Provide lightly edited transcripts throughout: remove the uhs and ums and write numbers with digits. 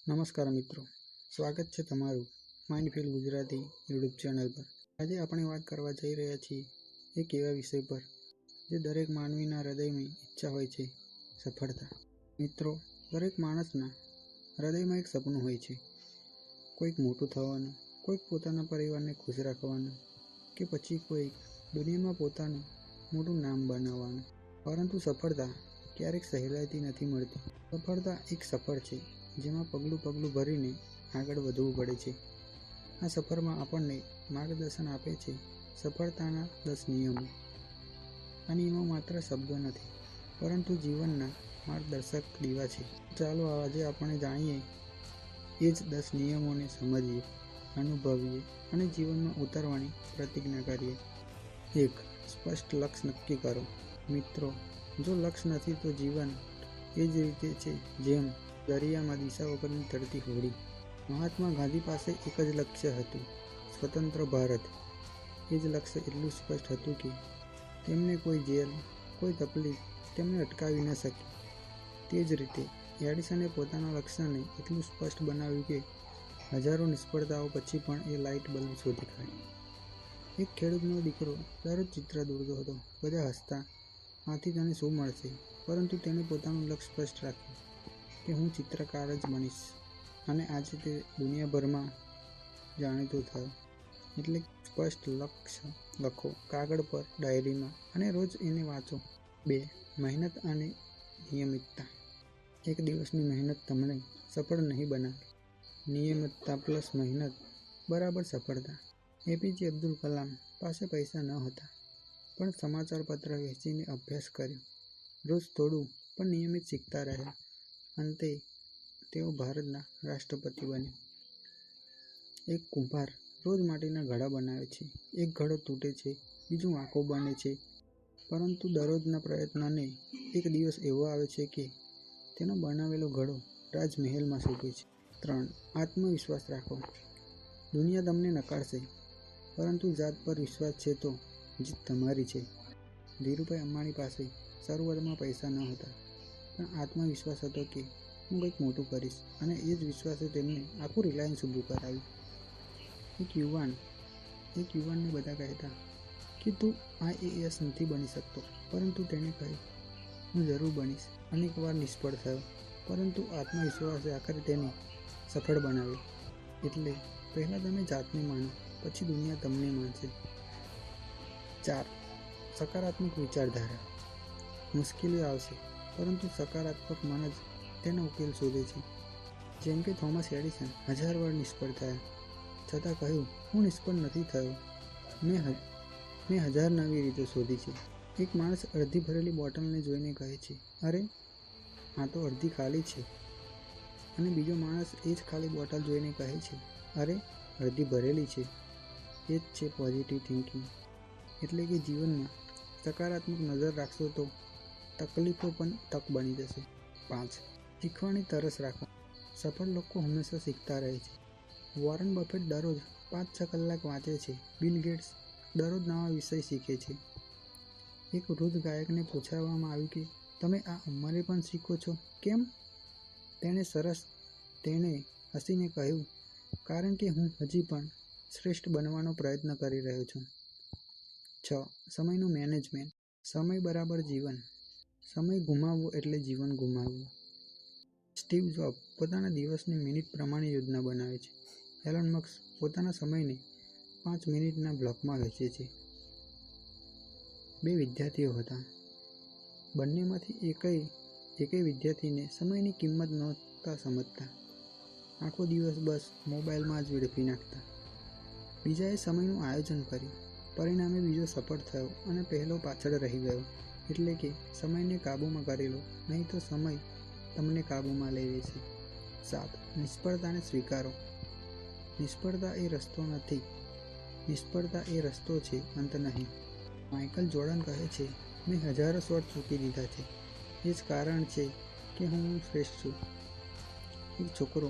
નમસ્કાર મિત્રો, સ્વાગત છે તમારું માઇન્ડફિલ ગુજરાતી યુટ્યુબ ચેનલ પર। આજે આપણે વાત કરવા જઈ રહ્યા છીએ એક એવા વિષય પર જે દરેક માનવીના હૃદયમાં ઈચ્છા હોય છે, સફળતા। મિત્રો, દરેક માણસના હૃદયમાં એક સપનું હોય છે, કોઈક મોટું થવાનું, કોઈક પોતાના પરિવારને ખુશ રાખવાનું, કે પછી કોઈક દુનિયામાં પોતાનું મોટું નામ બનાવવાનું। પરંતુ સફળતા ક્યારેક સહેલાઈથી નથી મળતી। સફળતા એક સફર છે જેમાં પગલું પગલું ભરીને આગળ વધવું પડે છે। આ સફરમાં આપણને માર્ગદર્શન આપે છે સફળતાના 10 નિયમો। આ નિયમો માત્ર શબ્દો નથી, પરંતુ જીવનના માર્ગદર્શક દીવા છે। ચાલો આજે આપણે જાણીએ એ જ 10 નિયમોને સમજીએ, અનુભવીએ અને જીવનમાં ઉતારવાની પ્રતિજ્ઞા કરીએ। 1. સ્પષ્ટ લક્ષ્ય નક્કી કરો। મિત્રો, જો લક્ષ્ય નથી તો જીવન એ જ રીતે છે જેમ દરિયામાં દિશા વગરની તરતી હોડી। મહાત્મા ગાંધી પાસે એક જ લક્ષ્ય હતું, સ્વતંત્ર ભારત। એ જ લક્ષ્ય એટલું સ્પષ્ટ હતું કે તેમને કોઈ જેલ, કોઈ તકલીફ તેમને અટકાવી ન શકી। તે જ રીતે એડિસને પોતાના લક્ષ્યને એટલું સ્પષ્ટ બનાવ્યું કે હજારો નિષ્ફળતાઓ પછી પણ એ લાઇટ બલ્બ શોધી કાઢી। એક ખેડૂતનો દીકરો દરરોજ ચિત્ર દોરતો હતો, બધા હસતા, આથી તને શું મળશે? પરંતુ તેણે પોતાનું લક્ષ્ય સ્પષ્ટ રાખ્યું કે હું ચિત્રકાર જ બનીશ, અને આજે તે દુનિયાભરમાં જાણીતો થયો। એટલે સ્પષ્ટ લક્ષ્ય લખો કાગળ પર, ડાયરીમાં, અને રોજ એને વાંચો। 2. મહેનત અને નિયમિતતા। એક દિવસની મહેનત તમને સફળ નહીં બનાવે, નિયમિતતા પ્લસ મહેનત બરાબર સફળતા। એપીજે અબ્દુલ કલામ પાસે પૈસા ન હતા, પણ સમાચાર પત્ર વેચીને અભ્યાસ કર્યો, રોજ થોડું પણ નિયમિત શીખતા રહ્યા। અંતે તેઓ ભારતના રાષ્ટ્રપતિ બન્યા। એક કુંભાર રોજ માટીના ઘડા બનાવે છે, એક ઘડો તૂટે છે, બીજું આંખો બને છે, પરંતુ દરરોજના પ્રયત્નને એક દિવસ એવો આવે છે કે તેનો બનાવેલો ઘડો રાજમહેલમાં શોભે છે। 3. આત્મવિશ્વાસ રાખો। દુનિયા તમને નકારશે, પરંતુ જાત પર વિશ્વાસ છે તો જીત તમારી છે। ધીરુભાઈ અંબાણી પાસે શરૂઆતમાં પૈસા ન હતા, પણ આત્મવિશ્વાસ હતો કે હું કંઈક મોટું કરીશ, અને એ જ વિશ્વાસે તેમને આખું રિલાયન્સ ઊભું કરાવ્યું। એક યુવાનને બધા કહેતા કે તું IAS નથી બની શકતો, પરંતુ તેણે કહ્યું હું જરૂર બનીશ। અનેકવાર નિષ્ફળ થયો, પરંતુ આત્મવિશ્વાસે આખરે તેને સફળ બનાવ્યો। એટલે પહેલાં તમે જાતને માનો, પછી દુનિયા તમને માનશે। 4. સકારાત્મક વિચારધારા। મુશ્કેલીઓ આવશે, પરંતુ સકારાત્મક મન જ તેનો ઉકેલ શોધે છે। જેમ કે થોમસ એડિસન 1000 વાર નિષ્ફળ થયા, છતાં કહ્યું હું નિષ્ફળ નથી થયો, મેં 1000 નવી રીતો શોધી છે। એક માણસ અડધી ભરેલી બોટલને જોઈને કહે છે, અરે આ તો અડધી ખાલી છે, અને બીજો માણસ એ જ ખાલી બોટલ જોઈને કહે છે, અરે અડધી ભરેલી છે। એ જ છે પોઝિટિવ થિંકિંગ। એટલે કે જીવનમાં સકારાત્મક નજર રાખશો તો તકલીફો પણ તક બની જશે। 5. શીખવાની તરસ રાખો। સફળ લોકો હંમેશા શીખતા રહે છે। વોરન બફેટ દરરોજ 5-6 કલાક વાંચે છે, બિલ ગેટ્સ દરરોજ નવા વિષય શીખે છે। એક વૃદ્ધ ગાયકને પૂછવામાં આવ્યું કે તમે આ ઉંમરે પણ શીખો છો, કેમ? તેણે હસીને કહ્યું, કારણ કે હું હજી પણ શ્રેષ્ઠ બનવાનો પ્રયત્ન કરી રહ્યો છું। 6. સમયનું મેનેજમેન્ટ। સમય બરાબર જીવન। સમય ગુમાવવો એટલે જીવન ગુમાવવું। સ્ટીવ જોબ પોતાના દિવસની મિનિટ પ્રમાણે યોજના બનાવે છે। એલોન મસ્ક પોતાના સમયને 5 મિનિટના બ્લોકમાં વહેંચે છે। 2 વિદ્યાર્થીઓ હતા, બંનેમાંથી એકેય વિદ્યાર્થીને સમયની કિંમત નહોતા સમજતા, આખો દિવસ બસ મોબાઈલમાં જ વેડફી નાખતા। બીજાએ સમયનું આયોજન કર્યું, પરિણામે બીજો સફળ થયો અને પહેલો પાછળ રહી ગયો। એટલે કે સમયને કાબૂમાં કરી લો, નહીં તો સમય તમને કાબૂમાં લઈ લેશે। 7. નિષ્ફળતાને સ્વીકારો। નિષ્ફળતા એ રસ્તો નથી, નિષ્ફળતા એ રસ્તો છે, અંત નહીં। માઇકલ જોર્ડન કહે છે, મેં હજારો શોટ ચૂકી દીધા છે, એ જ કારણ છે કે હું શ્રેષ્ઠ છું। એક છોકરો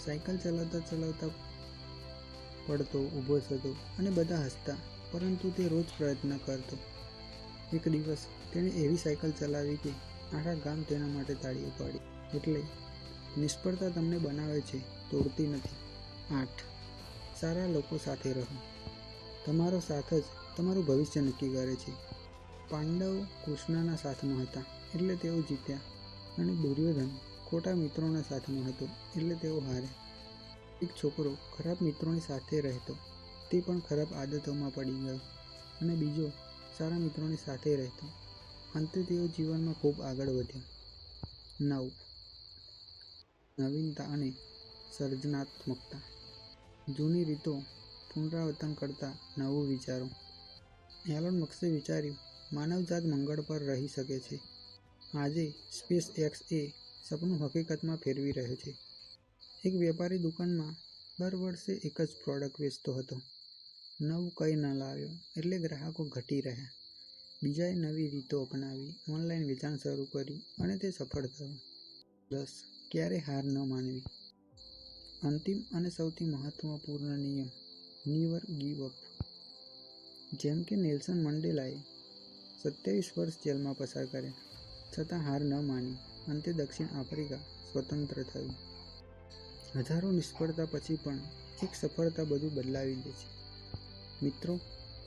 સાયકલ ચલાવતા પડતો, ઊભો થતો અને બધા હસતા, પરંતુ તે રોજ પ્રયત્ન કરતો। એક દિવસ તેણે એવી સાયકલ ચલાવી કે આખા ગામ તેના માટે તાળીઓ પાડી। એટલે નિષ્ફળતા તમને બનાવે છે, તોડતી નથી. 8. સારા લોકો સાથે રહો. તમારો સાથ જ તમારું ભવિષ્ય નક્કી કરે છે. પાંડવો કૃષ્ણના સાથમાં હતા એટલે તેઓ જીત્યા, અને દુર્યોધન ખોટા મિત્રોના સાથમાં હતો એટલે તેઓ હાર્યા. એક છોકરો ખરાબ મિત્રોની સાથે રહેતો તે પણ ખરાબ આદતોમાં પડી ગયો, અને બીજો સારા મિત્રોની સાથે રહેતો, અંતે તેઓ જીવનમાં ખૂબ આગળ વધ્યા. 9. નવીનતા અને સર્જનાત્મકતા. જૂની રીતો પુનરાવર્તન કરતાં નવું વિચારો. એલોન મસ્કે વિચાર્યું, માનવજાત મંગળ પર રહી શકે છે. આજે સ્પેસએક્સ એ સપનું હકીકતમાં ફેરવી રહ્યો છે. એક વેપારી દુકાનમાં દર વર્ષે એક જ પ્રોડક્ટ વેચતો હતો. નવું કંઈ ન લાવ્યો એટલે ગ્રાહકો ઘટી રહ્યા. બીજાએ નવી રીતો અપનાવી, ઓનલાઈન વેચાણ શરૂ કર્યું અને તે સફળ થયું. 10. ક્યારે હાર ન માનવી. અંતિમ અને સૌથી મહત્વપૂર્ણ નિયમ, નેવર ગીવ અપ. જેમ કે નેલ્સન મંડેલાએ 27 વર્ષ જેલમાં પસાર કર્યા, છતાં હાર ન માની, અંતે દક્ષિણ આફ્રિકા સ્વતંત્ર થયું. હજારો નિષ્ફળતા પછી પણ એક સફળતા બધું બદલાવી દે છે. મિત્રો,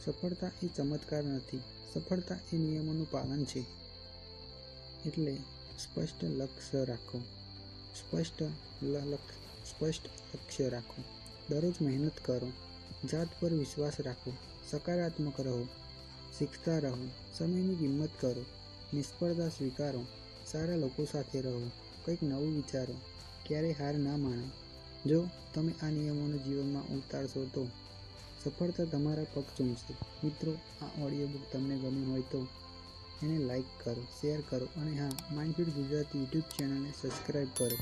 સફળતા એ ચમત્કાર નથી, સફળતા એ નિયમોનું પાલન છે. એટલે સ્પષ્ટ લક્ષ્ય રાખો. સ્પષ્ટ લક્ષ્ય રાખો. દરરોજ મહેનત કરો. જાત પર વિશ્વાસ રાખો. સકારાત્મક રહો. શીખતા રહો. સમયની કિંમત કરો. નિષ્ફળતા સ્વીકારો. સારા લોકો સાથે રહો. કંઈક નવું વિચારો. ક્યારેય હાર ના માનો. જો તમે આ નિયમોને જીવનમાં ઉતારશો તો સફળતા તમારા પગ ચૂમશે. મિત્રો, આ ઓડિયો બુક તમને ગમી હોય તો એને લાઈક કરો, શેર કરો અને હા, માઇન્ડફિટ ગુજરાતી યુટ્યુબ ચેનલને સબસ્ક્રાઈબ કરો.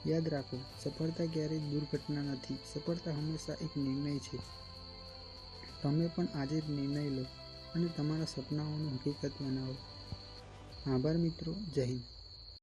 યાદ રાખો, સફળતા ક્યારેય દુર્ઘટના નથી, સફળતા હંમેશા એક નિર્ણય છે. તમે પણ આજે જ નિર્ણય લો અને તમારા સપનાઓનું હકીકત બનાવો. આભાર મિત્રો, જય હિન્દ.